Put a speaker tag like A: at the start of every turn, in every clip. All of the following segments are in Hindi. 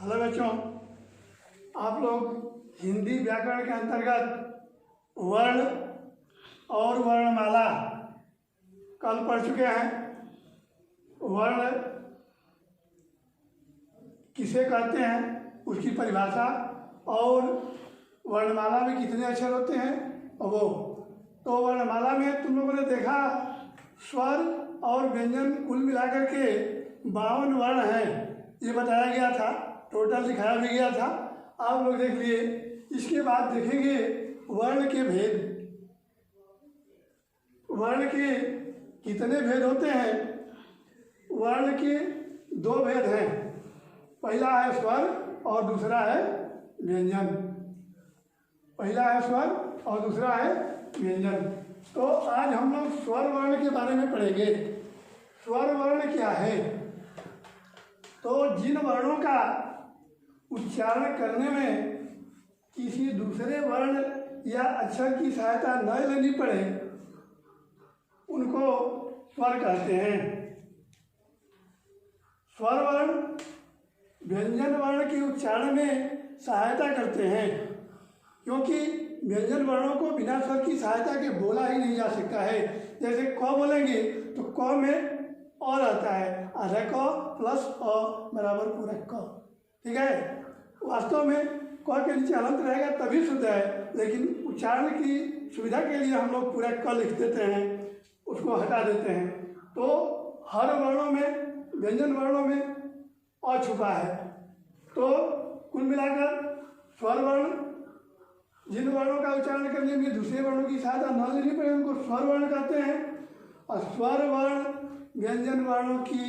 A: हेलो बच्चों, आप लोग हिंदी व्याकरण के अंतर्गत वर्ण और वर्णमाला कल पढ़ चुके हैं। वर्ण किसे कहते हैं उसकी परिभाषा और वर्णमाला में कितने अक्षर होते हैं वो। तो वर्णमाला में तुम लोगों ने देखा स्वर और व्यंजन कुल मिलाकर के 52 वर्ण हैं, ये बताया गया था, टोटल दिखाया भी गया था। आप लोग देख लिए। इसके बाद देखेंगे वर्ण के भेद। वर्ण के कितने भेद होते हैं? वर्ण के 2 भेद हैं, पहला है स्वर और दूसरा है व्यंजन। पहला है स्वर और दूसरा है व्यंजन। तो आज हम लोग स्वर वर्ण के बारे में पढ़ेंगे। स्वर वर्ण क्या है? तो जिन वर्णों का उच्चारण करने में किसी दूसरे वर्ण या अक्षर की सहायता न लेनी पड़े उनको स्वर कहते हैं। स्वर वर्ण व्यंजन वर्ण के उच्चारण में सहायता करते हैं, क्योंकि व्यंजन वर्णों को बिना स्वर की सहायता के बोला ही नहीं जा सकता है। जैसे क बोलेंगे तो क में अ रहता है, आधा क प्लस अ बराबर पूरा क, ठीक है। वास्तव में क के नीचे हलंत रहेगा तभी शुद्ध है, लेकिन उच्चारण की सुविधा के लिए हम लोग पूरा क लिख देते हैं, उसको हटा देते हैं। तो हर वर्णों में, व्यंजन वर्णों में अ छुपा है। तो कुल मिलाकर स्वर वर्ण जिन वर्णों का उच्चारण करने में दूसरे वर्णों की सहायता न लेनी पड़े उनको स्वर वर्ण कहते हैं। और स्वर वर्ण व्यंजन वर्णों की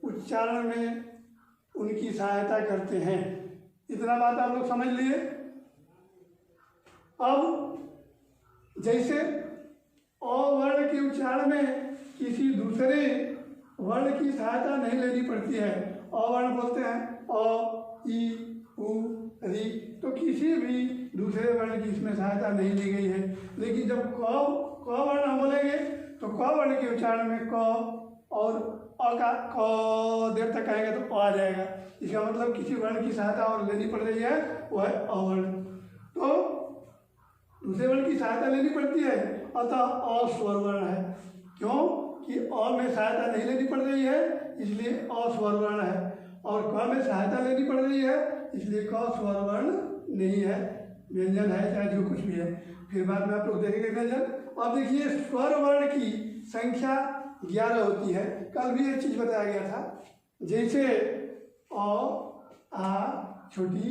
A: उच्चारण में उनकी सहायता करते हैं। इतना बात आप लोग समझ लिए। अब जैसे अ वर्ण के उच्चारण में किसी दूसरे वर्ण की सहायता नहीं लेनी पड़ती है। अ वर्ण बोलते हैं अ, ई, उ, री, तो किसी भी दूसरे वर्ण की इसमें सहायता नहीं ली गई है। लेकिन जब क वर्ण हम बोलेंगे तो क वर्ण के उच्चारण में क और अ का क देर तक आएगा तो आ जाएगा। इसका मतलब किसी वर्ण की सहायता और लेनी पड़ रही है, वो है अवर्ण। तो दूसरे वर्ण की सहायता लेनी पड़ती है, अतः अस्वर वर्ण है। क्यों कि अ में सहायता नहीं लेनी पड़ रही है, इसलिए अस्वर वर्ण है। और क में सहायता लेनी पड़ रही है, इसलिए क स्वर वर्ण नहीं है, व्यंजन है, चाहे जो कुछ भी है। फिर बाद में आप लोग देखेंगे व्यंजन। अब देखिए स्वर वर्ण की संख्या 11 होती है। कल भी एक चीज बताया गया था, जैसे अ, आ, छोटी,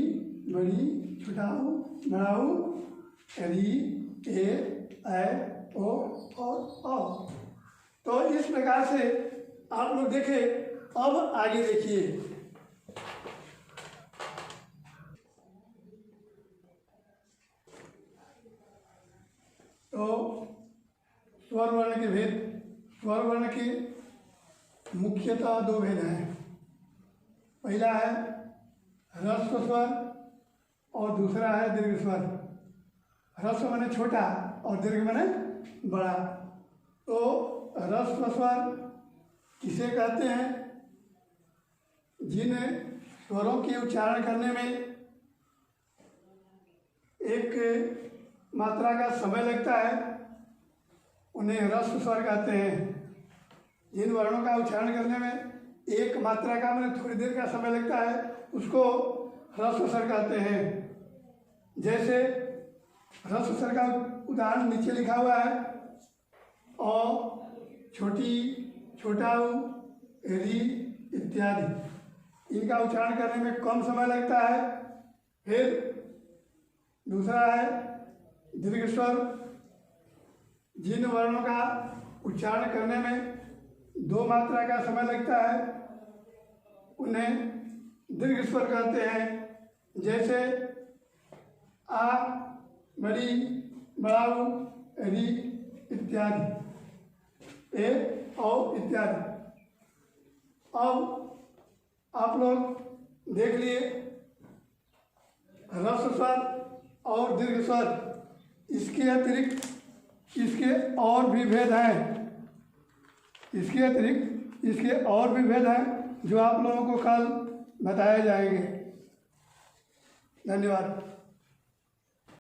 A: बड़ी, छोटाऊ, बड़ाऊ, री, ए, ओ और औ। तो इस प्रकार से आप लोग देखें। अब आगे देखिए, तो स्वर वर्ण के भेद। स्वर वर्ण के मुख्यतः 2 भेद हैं। पहला है ह्रस्व स्वर और दूसरा है दीर्घ स्वर। ह्रस्व माने छोटा और दीर्घ माने बड़ा। तो ह्रस्व स्वर किसे कहते हैं? जिन स्वरों के उच्चारण करने में एक मात्रा का समय लगता है उन्हें ह्रस्व स्वर कहते हैं। जिन वर्णों का उच्चारण करने में एक मात्रा का मैंने थोड़ी देर का समय लगता है उसको ह्रस्व स्वर कहते हैं। जैसे ह्रस्व स्वर का उदाहरण नीचे लिखा हुआ है, अ, छोटी, छोटाऊ, री इत्यादि। इनका उच्चारण करने में कम समय लगता है। फिर दूसरा है दीर्घ स्वर। जिन वर्णों का उच्चारण करने में 2 मात्रा का समय लगता है उन्हें दीर्घ स्वर कहते हैं। जैसे आ, बड़ी, बड़ाऊ, री इत्यादि, ए, औ इत्यादि। अब आप लोग देख लिए ह्रस्व स्वर और दीर्घ स्वर। इसके अतिरिक्त इसके और भी भेद हैं। इसके अतिरिक्त इसके और भी भेद हैं जो आप लोगों को कल बताए जाएंगे। धन्यवाद।